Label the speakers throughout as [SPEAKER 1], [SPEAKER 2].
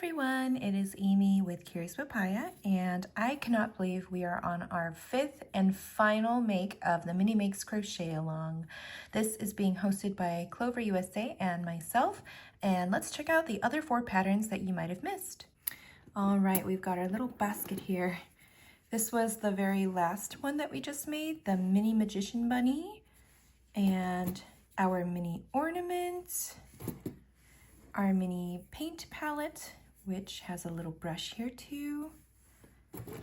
[SPEAKER 1] everyone, it is Amy with Curious Papaya, and I cannot believe we are on our 5th and final make of the Mini Makes Crochet Along. This is being hosted by Clover USA and myself, and let's check out the other 4 patterns that you might have missed. All right, we've got our little basket here. This was the very last one that we just made, the Mini Magician Bunny, and our mini ornament, our mini paint palette, which has a little brush here too,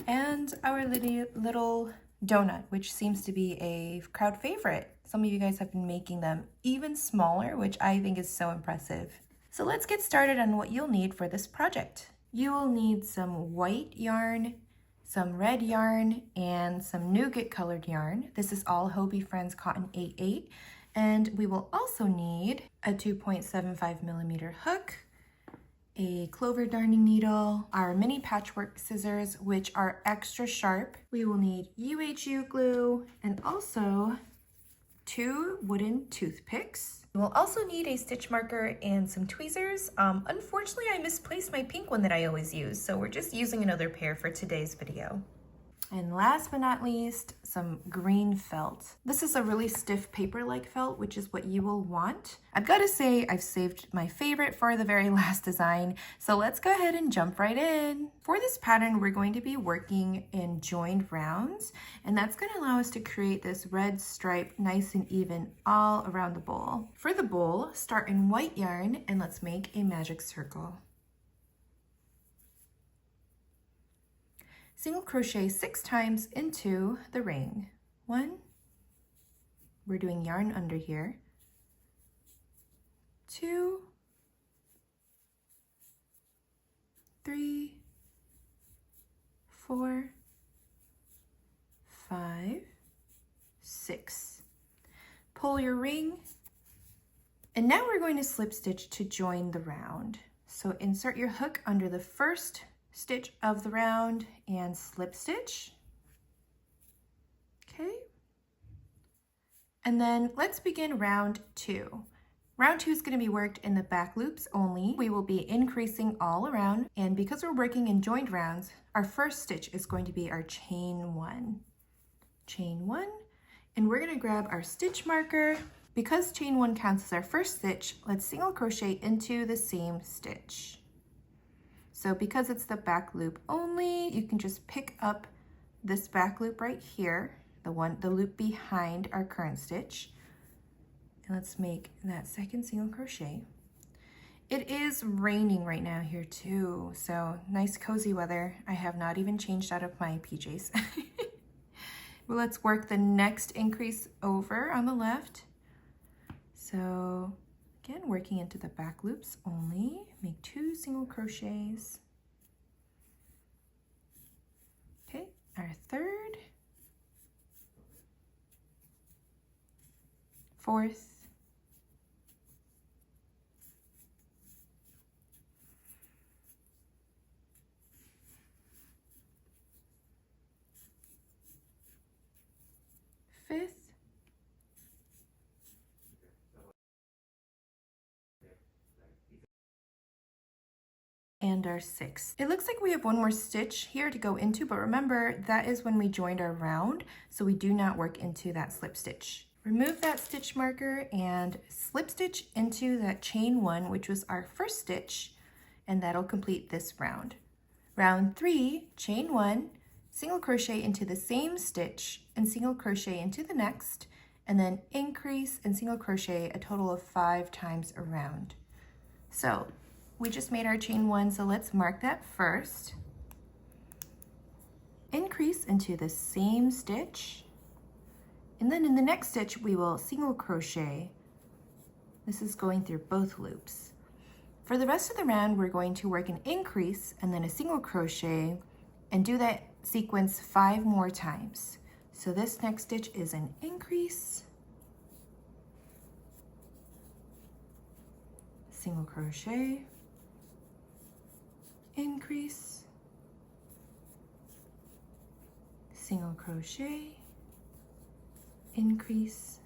[SPEAKER 1] and our little donut, which seems to be a crowd favorite. Some of you guys have been making them even smaller, which I think is so impressive. So let's get started on what you'll need for this project. You will need some white yarn, some red yarn, and some nougat colored yarn. This is all Hobbii Friends Cotton 8/8. And we will also need a 2.75 millimeter hook, a clover darning needle, our mini patchwork scissors, which are extra sharp. We will need UHU glue and also 2 wooden toothpicks. We'll also need a stitch marker and some tweezers. Unfortunately, I misplaced my pink one that I always use, so we're just using another pair for today's video. And last but not least, some green felt. This is a really stiff paper-like felt, which is what you will want. I've got to say, I've saved my favorite for the very last design, so let's go ahead and jump right in. For this pattern, we're going to be working in joined rounds, and that's going to allow us to create this red stripe nice and even all around the bowl. For the bowl, start in white yarn, and let's make a magic circle. Single crochet 6 times into the ring. 1, we're doing yarn under here. 2, 3, 4, 5, 6. Pull your ring, and now we're going to slip stitch to join the round. So insert your hook under the first stitch of the round and slip stitch. Okay. And then let's begin round 2. Round 2 is going to be worked in the back loops only. We will be increasing all around, and because we're working in joined rounds, our first stitch is going to be our chain 1. Chain 1, and we're going to grab our stitch marker. Because chain 1 counts as our first stitch, let's single crochet into the same stitch. So because it's the back loop only, you can just pick up this back loop right here, the loop behind our current stitch. And let's make that second single crochet. It is raining right now here too, so nice cozy weather. I have not even changed out of my PJs. Well, let's work the next increase over on the left. So again, working into the back loops only, make 2 single crochets. Okay, our third, fourth, fifth, and our 6th. It looks like we have one more stitch here to go into, but remember that is when we joined our round, so we do not work into that slip stitch. Remove that stitch marker and slip stitch into that chain 1, which was our first stitch, and that'll complete this round. Round 3, chain 1, single crochet into the same stitch and single crochet into the next, and then increase and single crochet a total of 5 times around. So we just made our chain 1, so let's mark that first. Increase into the same stitch, and then in the next stitch we will single crochet. This is going through both loops. For the rest of the round, we're going to work an increase and then a single crochet and do that sequence 5 more times. So this next stitch is an increase, single crochet, increase, single crochet, increase,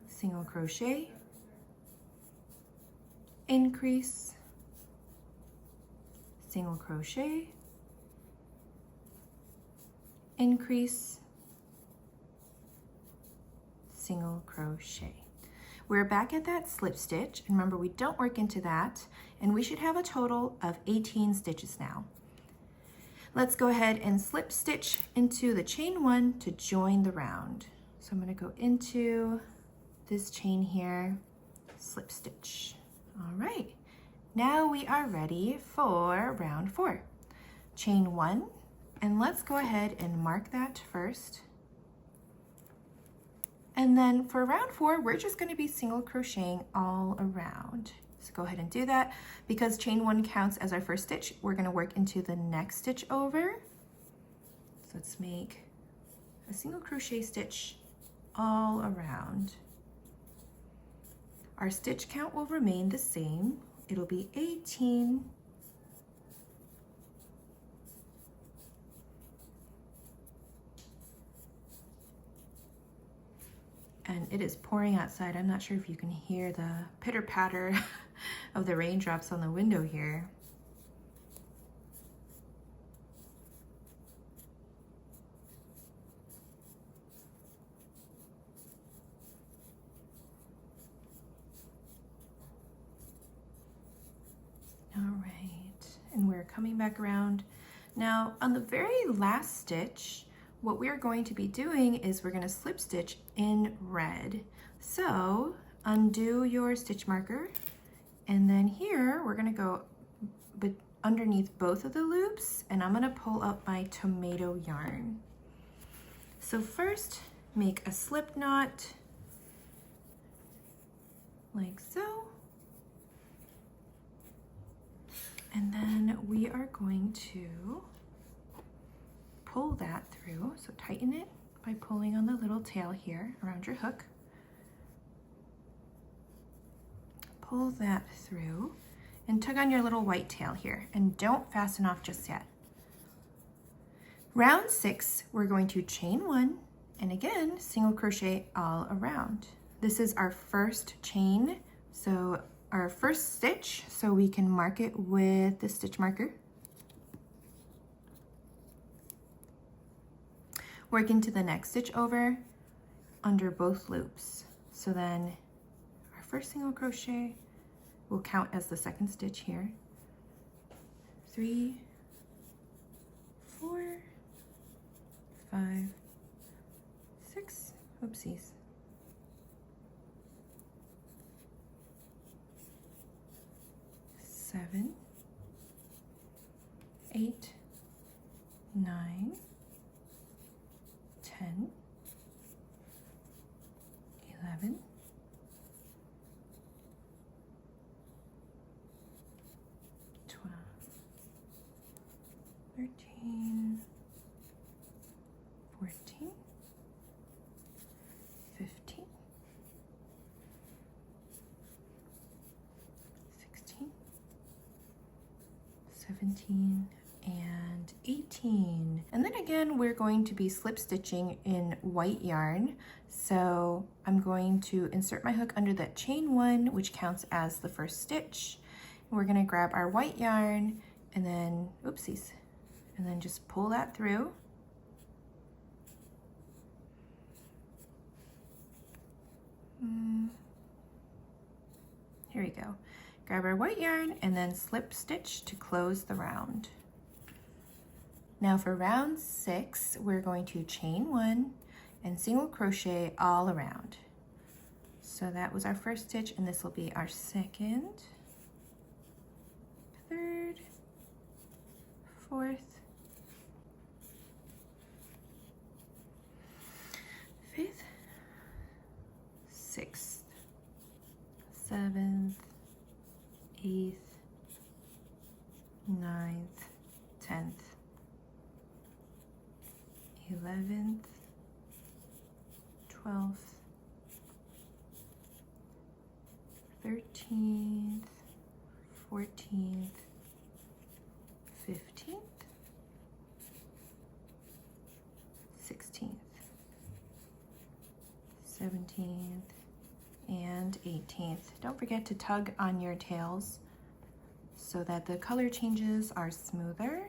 [SPEAKER 1] single crochet, increase, single crochet, increase, single crochet. We're back at that slip stitch, and remember we don't work into that, and we should have a total of 18 stitches now. Let's go ahead and slip stitch into the chain 1 to join the round. So I'm going to go into this chain here, slip stitch. All right, now we are ready for round 4. Chain 1, and let's go ahead and mark that first. And then for round 4, we're just going to be single crocheting all around. So go ahead and do that. Because chain 1 counts as our first stitch, we're going to work into the next stitch over. So let's make a single crochet stitch all around. Our stitch count will remain the same. It'll be 18. And it is pouring outside. I'm not sure if you can hear the pitter patter of the raindrops on the window here. All right, and we're coming back around. Now on the very last stitch, what we're going to be doing is we're going to slip stitch in red. So undo your stitch marker, and then here we're going to go underneath both of the loops, and I'm going to pull up my tomato yarn. So first make a slip knot like so, and then we are going to pull that through. So tighten it by pulling on the little tail here around your hook. Pull that through and tug on your little white tail here, and don't fasten off just yet. Round 6, we're going to chain 1 and again single crochet all around. This is our first chain, so our first stitch, so we can mark it with the stitch marker. Work into the next stitch over under both loops. So then our first single crochet will count as the second stitch here. 3, 4, 5, 6, oopsies. 7, 8, 9, 10, 11, 12, 13, 14, 15, 16, 17, and 18. And then again, we're going to be slip stitching in white yarn. So I'm going to insert my hook under that chain 1, which counts as the first stitch. And we're going to grab our white yarn and then, oopsies, and then just pull that through. Here we go. Grab our white yarn and then slip stitch to close the round. Now for round 6, we're going to chain 1 and single crochet all around. So that was our first stitch, and this will be our second, third, fourth, fifth, sixth, seventh, 8th, 9th, 10th, 11th, 12th, 13th, 14th, 15th, 16th, 17th, and and 18th. Don't forget to tug on your tails so that the color changes are smoother.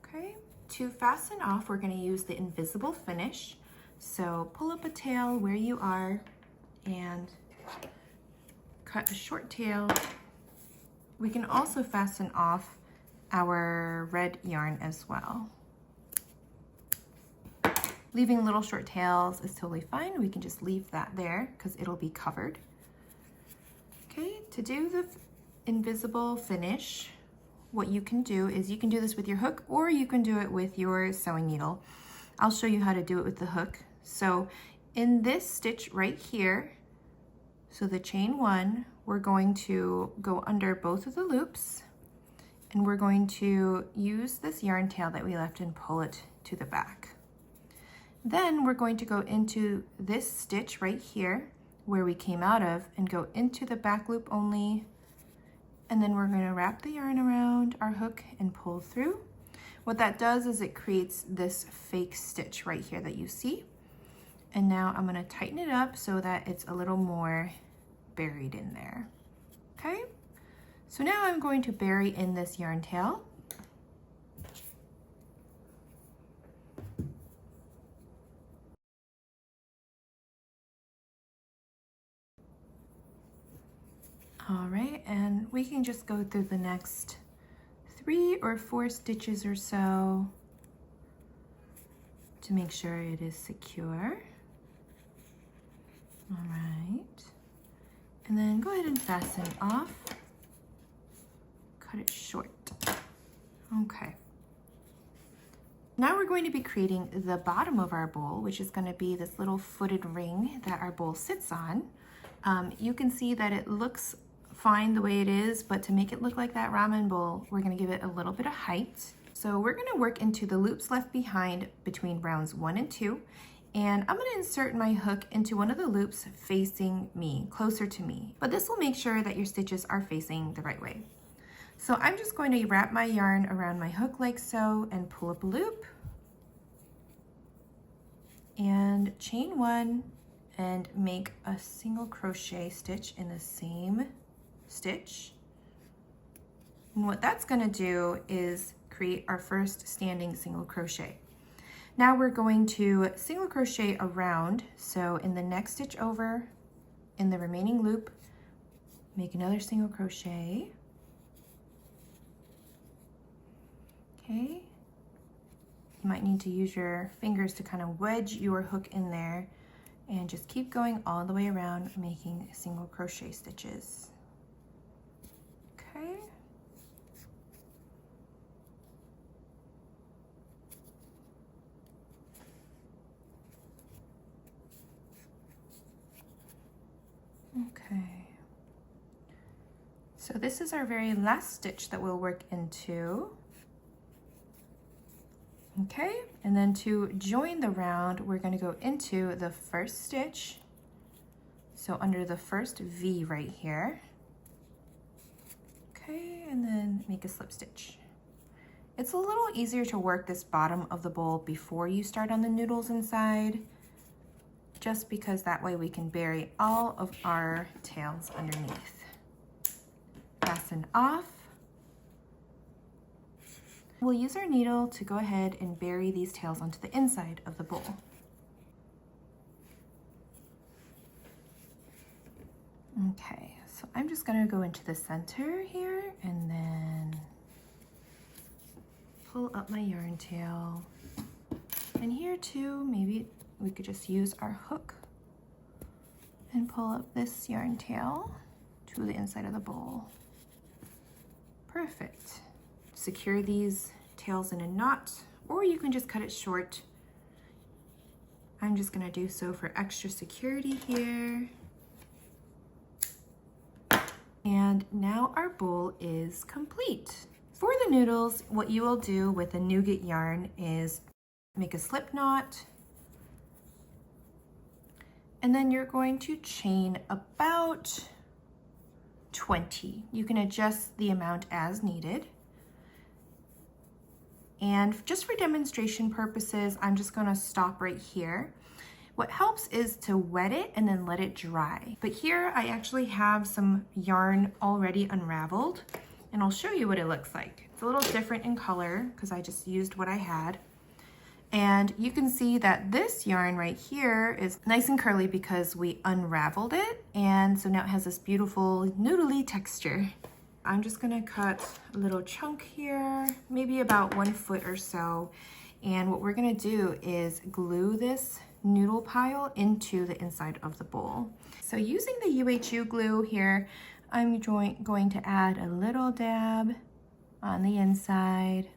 [SPEAKER 1] Okay, to fasten off, we're going to use the invisible finish. So pull up a tail where you are and cut a short tail. We can also fasten off our red yarn as well. Leaving little short tails is totally fine. We can just leave that there because it'll be covered. Okay, to do the invisible finish, what you can do is you can do this with your hook or you can do it with your sewing needle. I'll show you how to do it with the hook. So in this stitch right here, so the chain one, we're going to go under both of the loops and we're going to use this yarn tail that we left and pull it to the back. Then we're going to go into this stitch right here where we came out of and go into the back loop only. And then we're going to wrap the yarn around our hook and pull through. What that does is it creates this fake stitch right here that you see. And now I'm going to tighten it up so that it's a little more buried in there. Okay, so now I'm going to bury in this yarn tail. All right, and we can just go through the next 3 or 4 stitches or so to make sure it is secure. All right, and then go ahead and fasten off. Cut it short. Okay. Now we're going to be creating the bottom of our bowl, which is going to be this little footed ring that our bowl sits on. You can see that it looks fine the way it is, but to make it look like that ramen bowl, we're going to give it a little bit of height. So we're going to work into the loops left behind between rounds 1 and 2, and I'm going to insert my hook into one of the loops facing me, closer to me. But this will make sure that your stitches are facing the right way. So I'm just going to wrap my yarn around my hook like so and pull up a loop and chain 1 and make a single crochet stitch in the same stitch. And what that's going to do is create our first standing single crochet. Now we're going to single crochet around, so in the next stitch over in the remaining loop, make another single crochet. Okay, you might need to use your fingers to kind of wedge your hook in there and just keep going all the way around making single crochet stitches. Okay. Okay. So this is our very last stitch that we'll work into. Okay, and then to join the round, we're going to go into the first stitch. So under the first V right here. Okay, and then make a slip stitch. It's a little easier to work this bottom of the bowl before you start on the noodles inside, just because that way we can bury all of our tails underneath. Fasten off. We'll use our needle to go ahead and bury these tails onto the inside of the bowl. Okay, so I'm just going to go into the center here and then pull up my yarn tail. And here too, maybe we could just use our hook and pull up this yarn tail to the inside of the bowl. Perfect. Secure these tails in a knot, or you can just cut it short. I'm just going to do so for extra security here. And now our bowl is complete. For the noodles, what you will do with a nougat yarn is make a slip knot, and then you're going to chain about 20. You can adjust the amount as needed. And just for demonstration purposes, I'm just going to stop right here. What helps is to wet it and then let it dry. But here I actually have some yarn already unraveled, and I'll show you what it looks like. It's a little different in color because I just used what I had. And you can see that this yarn right here is nice and curly because we unraveled it. And so now it has this beautiful noodly texture. I'm just gonna cut a little chunk here, maybe about 1 foot or so. And what we're gonna do is glue this noodle pile into the inside of the bowl. So using the UHU glue here, I'm going to add a little dab on the inside.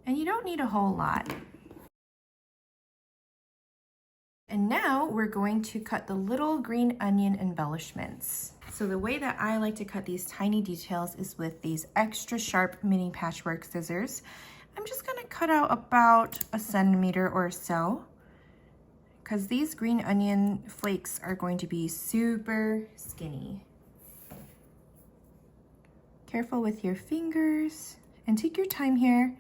[SPEAKER 1] And you don't need a whole lot. And now we're going to cut the little green onion embellishments. So the way that I like to cut these tiny details is with these extra sharp mini patchwork scissors. I'm just gonna cut out about 1 centimeter or so, because these green onion flakes are going to be super skinny. Careful with your fingers and take your time here.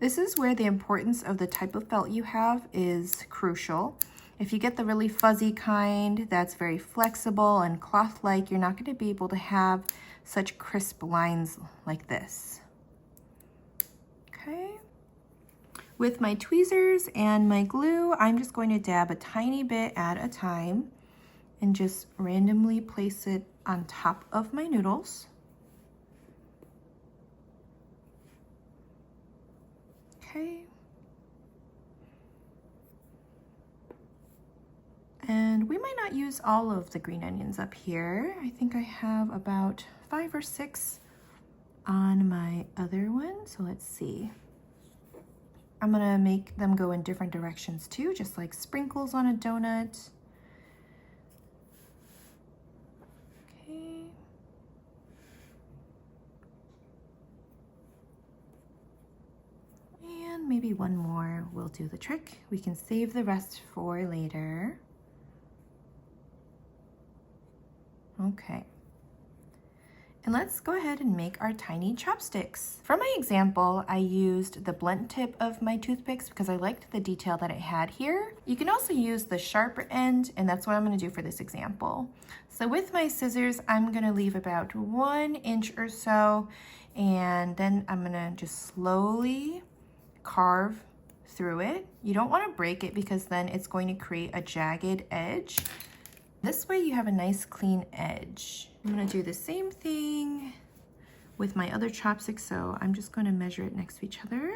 [SPEAKER 1] This is where the importance of the type of felt you have is crucial. If you get the really fuzzy kind that's very flexible and cloth-like, you're not going to be able to have such crisp lines like this. Okay. With my tweezers and my glue, I'm just going to dab a tiny bit at a time and just randomly place it on top of my noodles. Okay. And we might not use all of the green onions up here. I think I have about 5 or 6 on my other one. So let's see. I'm gonna make them go in different directions too, just like sprinkles on a donut. Okay. And maybe one more will do the trick. We can save the rest for later. Okay. And let's go ahead and make our tiny chopsticks. For my example, I used the blunt tip of my toothpicks because I liked the detail that it had here. You can also use the sharper end, and that's what I'm gonna do for this example. So with my scissors, I'm gonna leave about 1 inch or so, and then I'm gonna just slowly carve through it. You don't wanna break it because then it's going to create a jagged edge. This way you have a nice clean edge. I'm gonna do the same thing with my other chopsticks, so I'm just gonna measure it next to each other.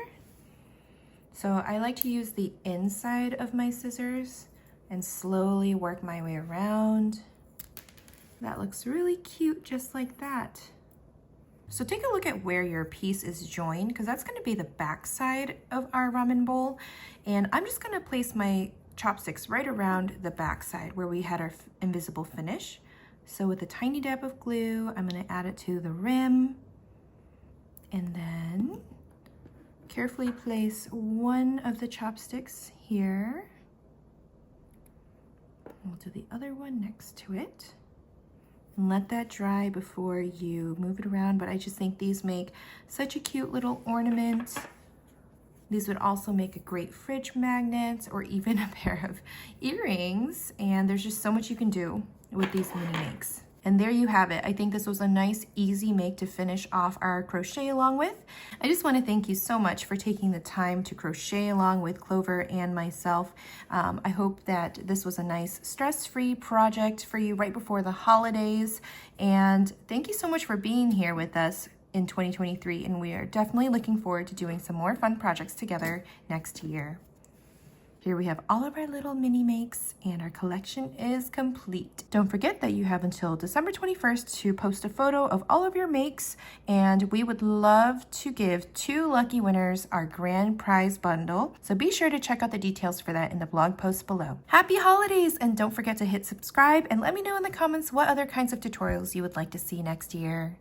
[SPEAKER 1] So I like to use the inside of my scissors and slowly work my way around. That looks really cute, just like that. So take a look at where your piece is joined, because that's gonna be the back side of our ramen bowl. And I'm just gonna place my chopsticks right around the back side where we had our invisible finish. So with a tiny dab of glue, I'm gonna add it to the rim and then carefully place one of the chopsticks here. We'll do the other one next to it and let that dry before you move it around. But I just think these make such a cute little ornament. These would also make a great fridge magnet or even a pair of earrings. And there's just so much you can do with these mini makes. And there you have it. I think this was a nice, easy make to finish off our crochet along with. I just want to thank you so much for taking the time to crochet along with Clover and myself. I hope that this was a nice stress-free project for you right before the holidays. And thank you so much for being here with us in 2023, and we are definitely looking forward to doing some more fun projects together next year. Here we have all of our little mini makes, and our collection is complete. Don't forget that you have until December 21st to post a photo of all of your makes, and we would love to give 2 lucky winners our grand prize bundle. So be sure to check out the details for that in the blog post below. Happy holidays, and don't forget to hit subscribe and let me know in the comments what other kinds of tutorials you would like to see next year.